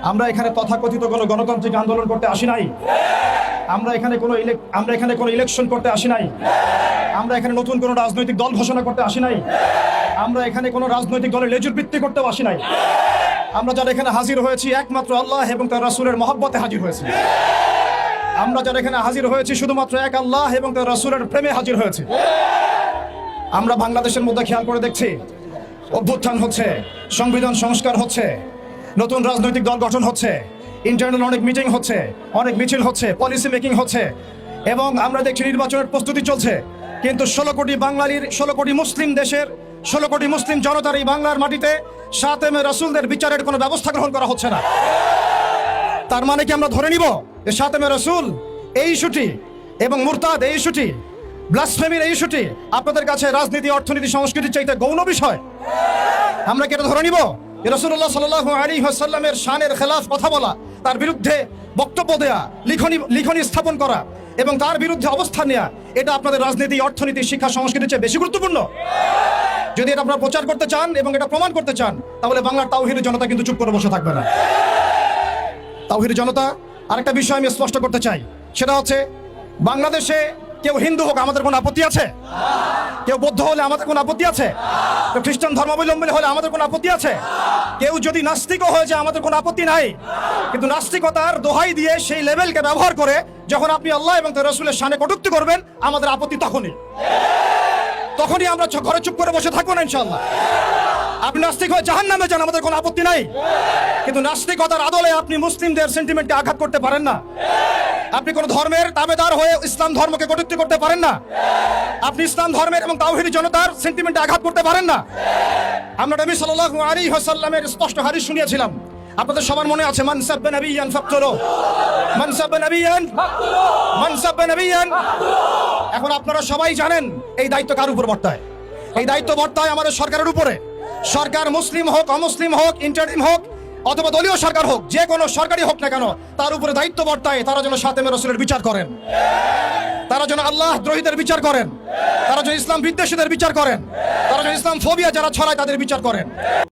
আমরা এখানে তথাকথিত কোনো গণতান্ত্রিক আন্দোলন করতে আসি নাই। আমরা এখানে কোনো ইলেকশন করতে আসি নাই। আমরা এখানে নতুন কোনো রাজনৈতিক দল ঘোষণা করতে আসি নাই। আমরা এখানে কোনো রাজনৈতিক দলের লেজুর বৃত্তি করতেও আসি নাই। আমরা যারা এখানে হাজির হয়েছি একমাত্র আল্লাহ এবং তার রাসূলের মহব্বতে হাজির হয়েছি। আমরা যারা এখানে হাজির হয়েছি শুধুমাত্র এক আল্লাহ এবং তার রাসূলের প্রেমে হাজির হয়েছি। আমরা বাংলাদেশের মধ্যে খেয়াল করে দেখছি, অভ্যুত্থান হচ্ছে, সংবিধান সংস্কার হচ্ছে, নতুন রাজনৈতিক দল গঠন হচ্ছে, ইন্টারনাল অনেক মিটিং হচ্ছে, অনেক মিছিল হচ্ছে, পলিসি মেকিং হচ্ছে, এবং আমরা দেখছি নির্বাচনের প্রস্তুতি চলছে। কিন্তু 16 কোটি মুসলিম দেশের 16 কোটি মুসলিম জনতার এই বাংলার মাটিতে সাতেমে রাসূলদের বিচারের কোনো ব্যবস্থা গ্রহণ করা হচ্ছে না। তার মানে কি আমরা ধরে নিব যে সাতেমে রাসূল এই ইস্যুটি এবং মুরতাদ এই ইস্যুটি, ব্লাসফেমির এই ইস্যুটি আপনাদের কাছে রাজনীতি, অর্থনীতি, সংস্কৃতির চাইতে গৌণ বিষয়? আমরা কি এটা ধরে নিব যে রাসূলুল্লাহ সাল্লাল্লাহু আলাইহি ওয়াসাল্লামের শানের খেলাফ কথা বলা, তার বিরুদ্ধে বক্তব্য দেয়া, লিখনি স্থাপন করা এবং তার বিরুদ্ধে অবস্থান নেওয়া, এটা আপনাদের রাজনীতি, অর্থনীতি, শিক্ষা, সংস্কৃতির চেয়ে বেশি গুরুত্বপূর্ণ? যদি এটা আপনারা প্রচার করতে চান এবং এটা প্রমাণ করতে চান, তাহলে বাংলার তাওহীদের জনতা কিন্তু চুপ করে বসে থাকবে না। তাওহীদের জনতা, আরেকটা বিষয় আমি স্পষ্ট করতে চাই, সেটা হচ্ছে বাংলাদেশে কেউ হিন্দু হোক আমাদের কোনো আপত্তি আছে? কেউ বৌদ্ধ হলে আমাদের কোনো আপত্তি আছে? কেউ খ্রিস্টান ধর্মাবলম্বী হলে আমাদের কোনো আপত্তি আছে? কেউ যদি নাস্তিকও হয়ে যায় আমাদের কোনো আপত্তি নাই। কিন্তু নাস্তিকতার দোহাই দিয়ে সেই লেভেলকে ব্যবহার করে যখন আপনি আল্লাহ এবং তার রাসূলের শানে কটূক্তি করবেন, আমাদের আপত্তি তখনই আমরা ঘরে চুপ করে বসে থাকবো না ইনশাআল্লাহ। আপনি নাস্তিক হয়ে জাহান্নামে যান, আমাদের কোনো আপত্তি নাই। কিন্তু নাস্তিকতার আদলে আপনি মুসলিমদের সেন্টিমেন্টকে আঘাত করতে পারেন না। আপনি কোন ধর্মের তাবেদার হয়ে ইসলাম ধর্মকে কটূক্তি করতে পারেন না। আপনি ইসলাম ধর্মের এবং তাওহীদি জনতার সেন্টিমেন্টে আঘাত করতে পারেন না। আমরা নবী সাল্লাল্লাহু আলাইহি ওয়াসাল্লামের স্পষ্ট হাদিস শুনিয়েছিলাম, আপনাদের সবার মনে আছে, মান সাব্বা নাবিয়ান ফাকতুলু, মান সাব্বা নাবিয়ান ফাকতুলু, মান সাব্বা নাবিয়ান। এখন আপনারা সবাই জানেন এই দায়িত্ব কার উপর বর্তায়? এই দায়িত্ব বর্তায় আমাদের সরকারের উপরে। সরকার মুসলিম হোক, অমুসলিম হোক, ইন্টারিম হোক অথবা দলীয় সরকার হোক, যে কোনো সরকারই হোক না কেন, তার উপরে দায়িত্ব বর্তায় তারা যেন সাতেমে রাসূলের বিচার করেন, তারা যেন আল্লাহ দ্রোহীদের বিচার করেন, তারা যেন ইসলাম বিদ্বেষীদের বিচার করেন, তারা যেন ইসলাম ফোবিয়া যারা ছড়ায় তাদের বিচার করেন।